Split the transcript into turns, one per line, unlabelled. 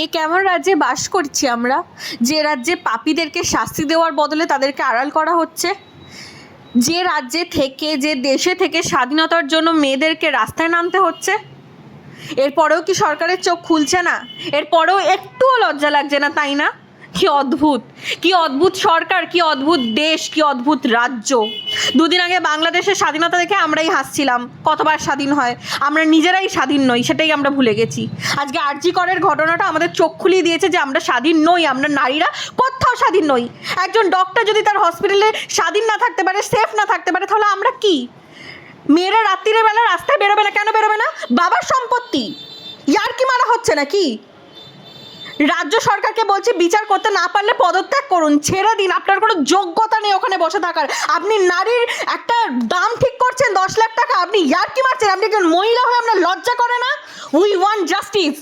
এ কেমন রাজ্যে বাস করছি আমরা, যে রাজ্যে পাপীদেরকে শাস্তি দেওয়ার বদলে তাদেরকে আড়াল করা হচ্ছে, যে রাজ্যে থেকে, যে দেশে থেকে স্বাধীনতার জন্য মেয়েদেরকে রাস্তায় নামতে হচ্ছে। এরপরেও কি সরকারের চোখ খুলছে না? এরপরেও একটুও লজ্জা লাগছে না, তাই না? কি অদ্ভুত, কি অদ্ভুত সরকার, কি অদ্ভুত দেশ, কি অদ্ভুত রাজ্য। দুদিন আগে বাংলাদেশের স্বাধীনতা দেখে আমরাই হাসছিলাম, কতবার স্বাধীন হয়, আমরা নিজেরাই স্বাধীন নই, সেটাই আমরা ভুলে গেছি। আজকে আরজি করের ঘটনাটা আমাদের চোখ খুলিয়ে দিয়েছে যে আমরা স্বাধীন নই, আমরা নারীরা কোথাও স্বাধীন নই। একজন ডক্টর যদি তার হসপিটালে স্বাধীন না থাকতে পারে, সেফ না থাকতে পারে, তাহলে আমরা কি? মেয়েরা রাত্রির বেলা রাস্তায় বেরোবে না, কেন বেরোবে না? বাবার সম্পত্তি, ইয়ার কি মারা হচ্ছে নাকি? রাজ্য সরকারকে বলছি, বিচার করতে না পারলে পদত্যাগ করুন, ছেড়ে দিন, আপনার কোনো যোগ্যতা নেই ওখানে বসে থাকার। আপনি নারীর একটা দাম ঠিক করছেন 10 লাখ টাকা, আপনি ইয়ার কি মারছেন? আপনি একজন মহিলা হয়ে আপনার লজ্জা করে না? We want justice.